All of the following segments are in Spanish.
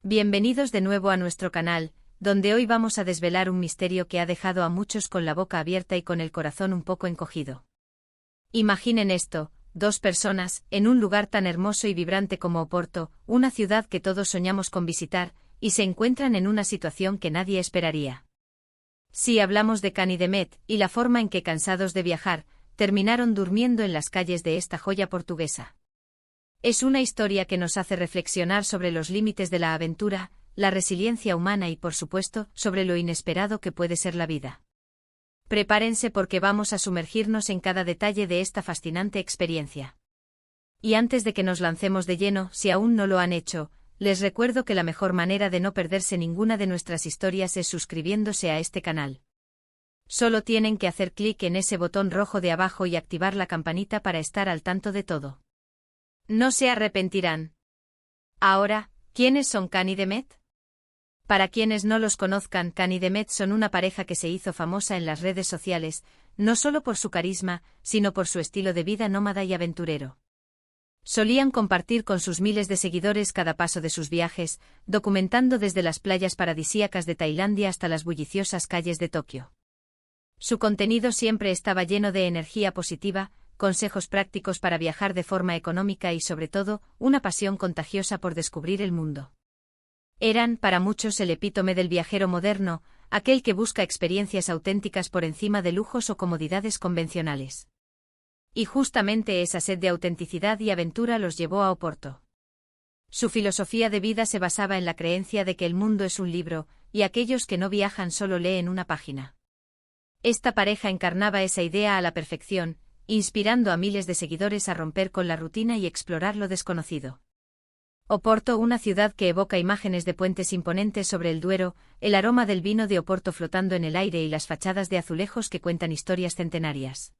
Bienvenidos de nuevo a nuestro canal, donde hoy vamos a desvelar un misterio que ha dejado a muchos con la boca abierta y con el corazón un poco encogido. Imaginen esto, dos personas, en un lugar tan hermoso y vibrante como Oporto, una ciudad que todos soñamos con visitar, y se encuentran en una situación que nadie esperaría. Sí, hablamos de Cán y de Met, y la forma en que, cansados de viajar, terminaron durmiendo en las calles de esta joya portuguesa. Es una historia que nos hace reflexionar sobre los límites de la aventura, la resiliencia humana y, por supuesto, sobre lo inesperado que puede ser la vida. Prepárense porque vamos a sumergirnos en cada detalle de esta fascinante experiencia. Y antes de que nos lancemos de lleno, si aún no lo han hecho, les recuerdo que la mejor manera de no perderse ninguna de nuestras historias es suscribiéndose a este canal. Solo tienen que hacer clic en ese botón rojo de abajo y activar la campanita para estar al tanto de todo. No se arrepentirán. Ahora, ¿quiénes son Cán y Met? Para quienes no los conozcan, Cán y Met son una pareja que se hizo famosa en las redes sociales, no solo por su carisma, sino por su estilo de vida nómada y aventurero. Solían compartir con sus miles de seguidores cada paso de sus viajes, documentando desde las playas paradisíacas de Tailandia hasta las bulliciosas calles de Tokio. Su contenido siempre estaba lleno de energía positiva, consejos prácticos para viajar de forma económica y, sobre todo, una pasión contagiosa por descubrir el mundo. Eran, para muchos, el epítome del viajero moderno, aquel que busca experiencias auténticas por encima de lujos o comodidades convencionales. Y justamente esa sed de autenticidad y aventura los llevó a Oporto. Su filosofía de vida se basaba en la creencia de que el mundo es un libro, y aquellos que no viajan solo leen una página. Esta pareja encarnaba esa idea a la perfección, inspirando a miles de seguidores a romper con la rutina y explorar lo desconocido. Oporto, una ciudad que evoca imágenes de puentes imponentes sobre el Duero, el aroma del vino de Oporto flotando en el aire y las fachadas de azulejos que cuentan historias centenarias.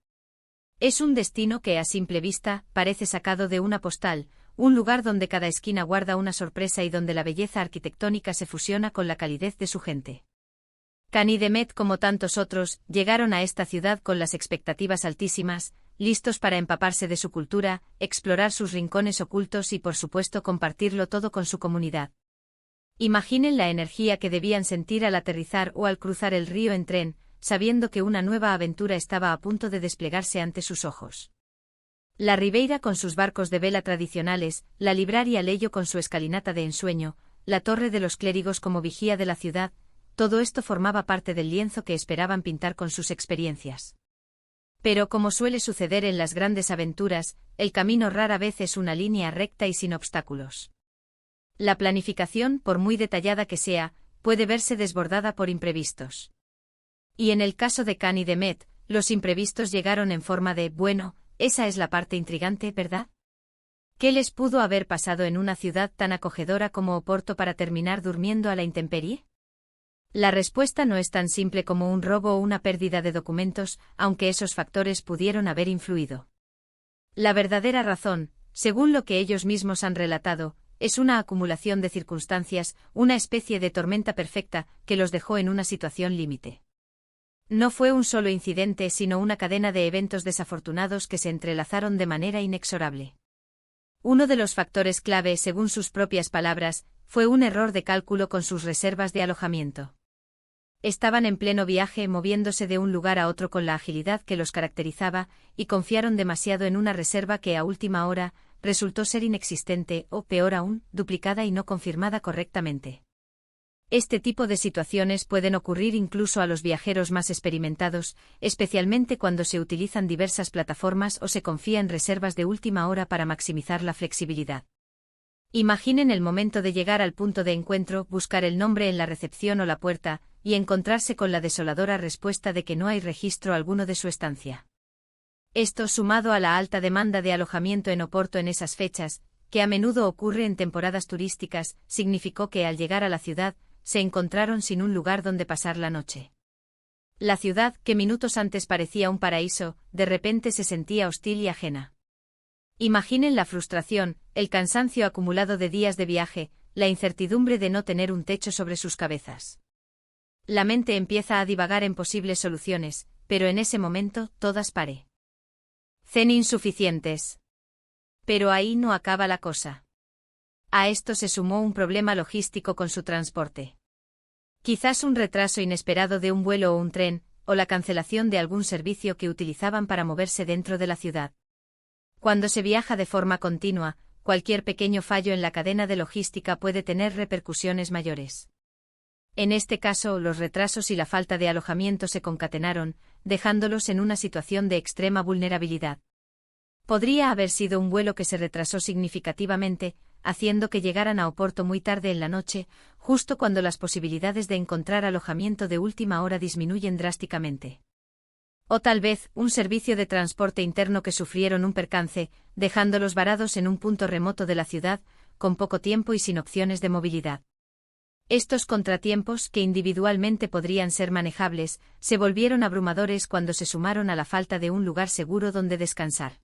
Es un destino que, a simple vista, parece sacado de una postal, un lugar donde cada esquina guarda una sorpresa y donde la belleza arquitectónica se fusiona con la calidez de su gente. Cán y Met, como tantos otros, llegaron a esta ciudad con las expectativas altísimas, listos para empaparse de su cultura, explorar sus rincones ocultos y, por supuesto, compartirlo todo con su comunidad. Imaginen la energía que debían sentir al aterrizar o al cruzar el río en tren, sabiendo que una nueva aventura estaba a punto de desplegarse ante sus ojos. La Ribeira con sus barcos de vela tradicionales, la Libraria Leyo con su escalinata de ensueño, la Torre de los Clérigos como vigía de la ciudad, todo esto formaba parte del lienzo que esperaban pintar con sus experiencias. Pero, como suele suceder en las grandes aventuras, el camino rara vez es una línea recta y sin obstáculos. La planificación, por muy detallada que sea, puede verse desbordada por imprevistos. Y en el caso de Cán y Met, los imprevistos llegaron en forma de, bueno, esa es la parte intrigante, ¿verdad? ¿Qué les pudo haber pasado en una ciudad tan acogedora como Oporto para terminar durmiendo a la intemperie? La respuesta no es tan simple como un robo o una pérdida de documentos, aunque esos factores pudieron haber influido. La verdadera razón, según lo que ellos mismos han relatado, es una acumulación de circunstancias, una especie de tormenta perfecta, que los dejó en una situación límite. No fue un solo incidente, sino una cadena de eventos desafortunados que se entrelazaron de manera inexorable. Uno de los factores clave, según sus propias palabras, fue un error de cálculo con sus reservas de alojamiento. Estaban en pleno viaje, moviéndose de un lugar a otro con la agilidad que los caracterizaba, y confiaron demasiado en una reserva que a última hora resultó ser inexistente o, peor aún, duplicada y no confirmada correctamente. Este tipo de situaciones pueden ocurrir incluso a los viajeros más experimentados, especialmente cuando se utilizan diversas plataformas o se confía en reservas de última hora para maximizar la flexibilidad. Imaginen el momento de llegar al punto de encuentro, buscar el nombre en la recepción o la puerta, y encontrarse con la desoladora respuesta de que no hay registro alguno de su estancia. Esto, sumado a la alta demanda de alojamiento en Oporto en esas fechas, que a menudo ocurre en temporadas turísticas, significó que al llegar a la ciudad, se encontraron sin un lugar donde pasar la noche. La ciudad, que minutos antes parecía un paraíso, de repente se sentía hostil y ajena. Imaginen la frustración, el cansancio acumulado de días de viaje, la incertidumbre de no tener un techo sobre sus cabezas. La mente empieza a divagar en posibles soluciones, pero en ese momento, todas parecen insuficientes. Pero ahí no acaba la cosa. A esto se sumó un problema logístico con su transporte. Quizás un retraso inesperado de un vuelo o un tren, o la cancelación de algún servicio que utilizaban para moverse dentro de la ciudad. Cuando se viaja de forma continua, cualquier pequeño fallo en la cadena de logística puede tener repercusiones mayores. En este caso, los retrasos y la falta de alojamiento se concatenaron, dejándolos en una situación de extrema vulnerabilidad. Podría haber sido un vuelo que se retrasó significativamente, haciendo que llegaran a Oporto muy tarde en la noche, justo cuando las posibilidades de encontrar alojamiento de última hora disminuyen drásticamente. O tal vez, un servicio de transporte interno que sufrieron un percance, dejándolos varados en un punto remoto de la ciudad, con poco tiempo y sin opciones de movilidad. Estos contratiempos, que individualmente podrían ser manejables, se volvieron abrumadores cuando se sumaron a la falta de un lugar seguro donde descansar.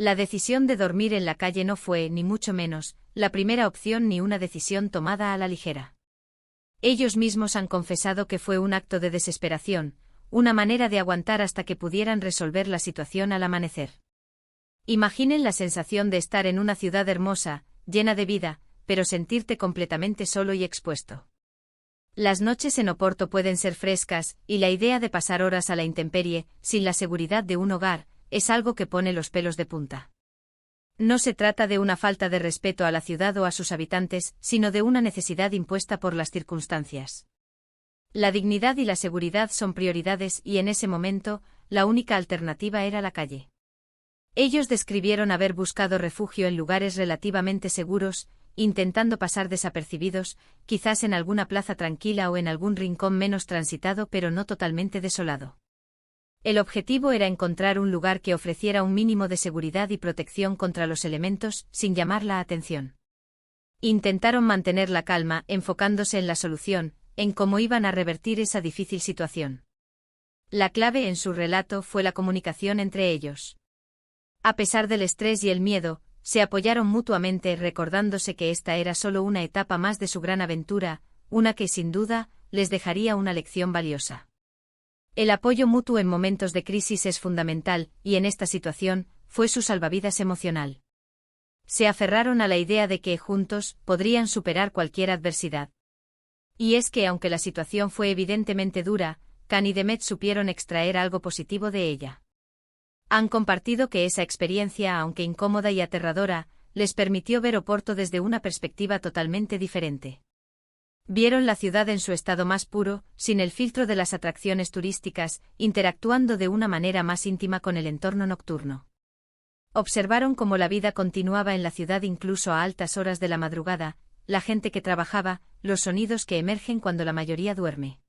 La decisión de dormir en la calle no fue, ni mucho menos, la primera opción ni una decisión tomada a la ligera. Ellos mismos han confesado que fue un acto de desesperación, una manera de aguantar hasta que pudieran resolver la situación al amanecer. Imaginen la sensación de estar en una ciudad hermosa, llena de vida, pero sentirte completamente solo y expuesto. Las noches en Oporto pueden ser frescas, y la idea de pasar horas a la intemperie, sin la seguridad de un hogar, es algo que pone los pelos de punta. No se trata de una falta de respeto a la ciudad o a sus habitantes, sino de una necesidad impuesta por las circunstancias. La dignidad y la seguridad son prioridades y en ese momento, la única alternativa era la calle. Ellos describieron haber buscado refugio en lugares relativamente seguros, intentando pasar desapercibidos, quizás en alguna plaza tranquila o en algún rincón menos transitado pero no totalmente desolado. El objetivo era encontrar un lugar que ofreciera un mínimo de seguridad y protección contra los elementos, sin llamar la atención. Intentaron mantener la calma, enfocándose en la solución, en cómo iban a revertir esa difícil situación. La clave en su relato fue la comunicación entre ellos. A pesar del estrés y el miedo, se apoyaron mutuamente recordándose que esta era solo una etapa más de su gran aventura, una que sin duda, les dejaría una lección valiosa. El apoyo mutuo en momentos de crisis es fundamental, y en esta situación, fue su salvavidas emocional. Se aferraron a la idea de que, juntos, podrían superar cualquier adversidad. Y es que aunque la situación fue evidentemente dura, Can y Demet supieron extraer algo positivo de ella. Han compartido que esa experiencia, aunque incómoda y aterradora, les permitió ver Oporto desde una perspectiva totalmente diferente. Vieron la ciudad en su estado más puro, sin el filtro de las atracciones turísticas, interactuando de una manera más íntima con el entorno nocturno. Observaron cómo la vida continuaba en la ciudad incluso a altas horas de la madrugada, la gente que trabajaba, los sonidos que emergen cuando la mayoría duerme.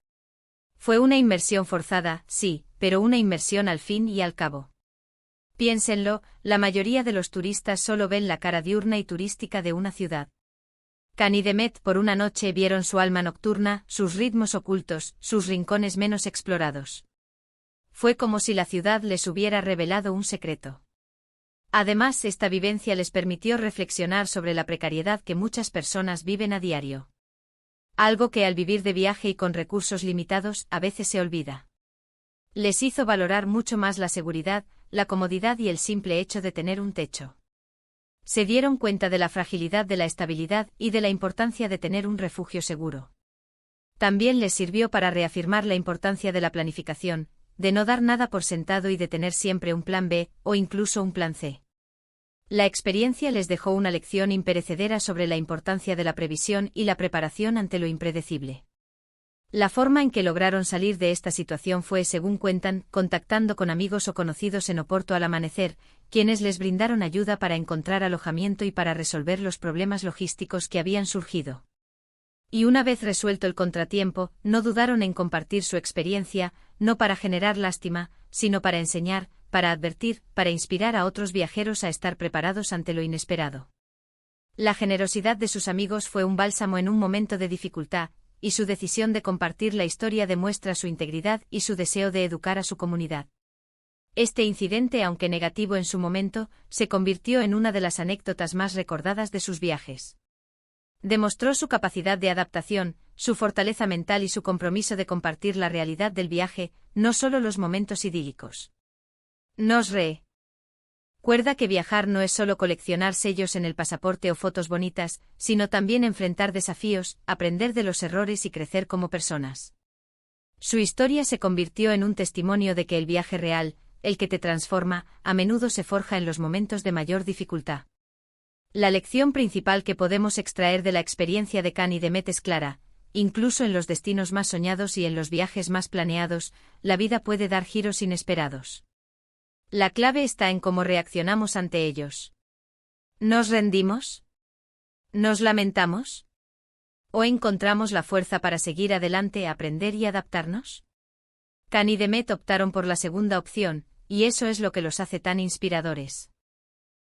Fue una inmersión forzada, sí, pero una inmersión al fin y al cabo. Piénsenlo, la mayoría de los turistas solo ven la cara diurna y turística de una ciudad. Can y Demet por una noche vieron su alma nocturna, sus ritmos ocultos, sus rincones menos explorados. Fue como si la ciudad les hubiera revelado un secreto. Además, esta vivencia les permitió reflexionar sobre la precariedad que muchas personas viven a diario. Algo que al vivir de viaje y con recursos limitados, a veces se olvida. Les hizo valorar mucho más la seguridad, la comodidad y el simple hecho de tener un techo. Se dieron cuenta de la fragilidad de la estabilidad y de la importancia de tener un refugio seguro. También les sirvió para reafirmar la importancia de la planificación, de no dar nada por sentado y de tener siempre un plan B, o incluso un plan C. La experiencia les dejó una lección imperecedera sobre la importancia de la previsión y la preparación ante lo impredecible. La forma en que lograron salir de esta situación fue, según cuentan, contactando con amigos o conocidos en Oporto al amanecer, quienes les brindaron ayuda para encontrar alojamiento y para resolver los problemas logísticos que habían surgido. Y una vez resuelto el contratiempo, no dudaron en compartir su experiencia, no para generar lástima, sino para enseñar, para advertir, para inspirar a otros viajeros a estar preparados ante lo inesperado. La generosidad de sus amigos fue un bálsamo en un momento de dificultad, y su decisión de compartir la historia demuestra su integridad y su deseo de educar a su comunidad. Este incidente, aunque negativo en su momento, se convirtió en una de las anécdotas más recordadas de sus viajes. Demostró su capacidad de adaptación, su fortaleza mental y su compromiso de compartir la realidad del viaje, no solo los momentos idílicos. Nos Recuerda que viajar no es solo coleccionar sellos en el pasaporte o fotos bonitas, sino también enfrentar desafíos, aprender de los errores y crecer como personas. Su historia se convirtió en un testimonio de que el viaje real, el que te transforma, a menudo se forja en los momentos de mayor dificultad. La lección principal que podemos extraer de la experiencia de Cani Demet es clara: incluso en los destinos más soñados y en los viajes más planeados, la vida puede dar giros inesperados. La clave está en cómo reaccionamos ante ellos. ¿Nos rendimos? ¿Nos lamentamos? ¿O encontramos la fuerza para seguir adelante, aprender y adaptarnos? Cani Demet optaron por la segunda opción, y eso es lo que los hace tan inspiradores.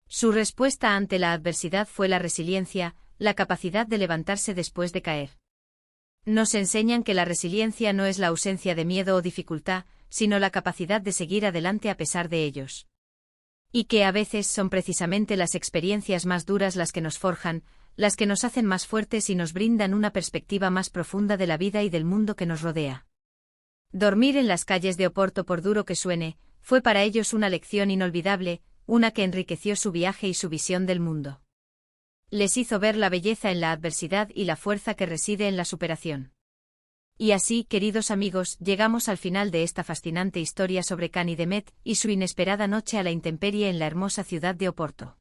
Su respuesta ante la adversidad fue la resiliencia, la capacidad de levantarse después de caer. Nos enseñan que la resiliencia no es la ausencia de miedo o dificultad, sino la capacidad de seguir adelante a pesar de ellos. Y que a veces son precisamente las experiencias más duras las que nos forjan, las que nos hacen más fuertes y nos brindan una perspectiva más profunda de la vida y del mundo que nos rodea. Dormir en las calles de Oporto, por duro que suene, fue para ellos una lección inolvidable, una que enriqueció su viaje y su visión del mundo. Les hizo ver la belleza en la adversidad y la fuerza que reside en la superación. Y así, queridos amigos, llegamos al final de esta fascinante historia sobre Cani Demet y su inesperada noche a la intemperie en la hermosa ciudad de Oporto.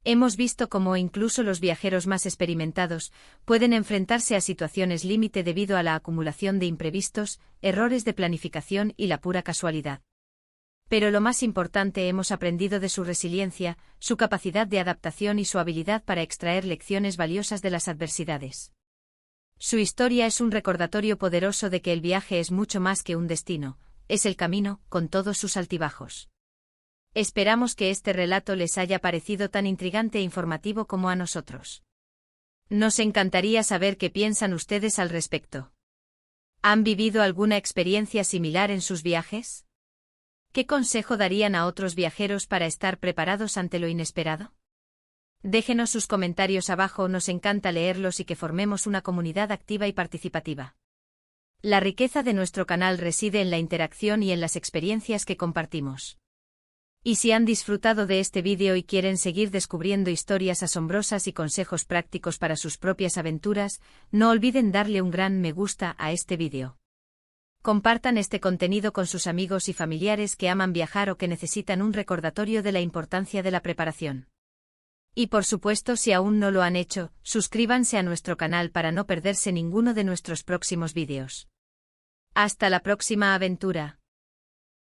Hemos visto cómo incluso los viajeros más experimentados pueden enfrentarse a situaciones límite debido a la acumulación de imprevistos, errores de planificación y la pura casualidad. Pero lo más importante, hemos aprendido de su resiliencia, su capacidad de adaptación y su habilidad para extraer lecciones valiosas de las adversidades. Su historia es un recordatorio poderoso de que el viaje es mucho más que un destino, es el camino, con todos sus altibajos. Esperamos que este relato les haya parecido tan intrigante e informativo como a nosotros. Nos encantaría saber qué piensan ustedes al respecto. ¿Han vivido alguna experiencia similar en sus viajes? ¿Qué consejo darían a otros viajeros para estar preparados ante lo inesperado? Déjenos sus comentarios abajo, nos encanta leerlos y que formemos una comunidad activa y participativa. La riqueza de nuestro canal reside en la interacción y en las experiencias que compartimos. Y si han disfrutado de este vídeo y quieren seguir descubriendo historias asombrosas y consejos prácticos para sus propias aventuras, no olviden darle un gran me gusta a este vídeo. Compartan este contenido con sus amigos y familiares que aman viajar o que necesitan un recordatorio de la importancia de la preparación. Y por supuesto, si aún no lo han hecho, suscríbanse a nuestro canal para no perderse ninguno de nuestros próximos vídeos. Hasta la próxima aventura.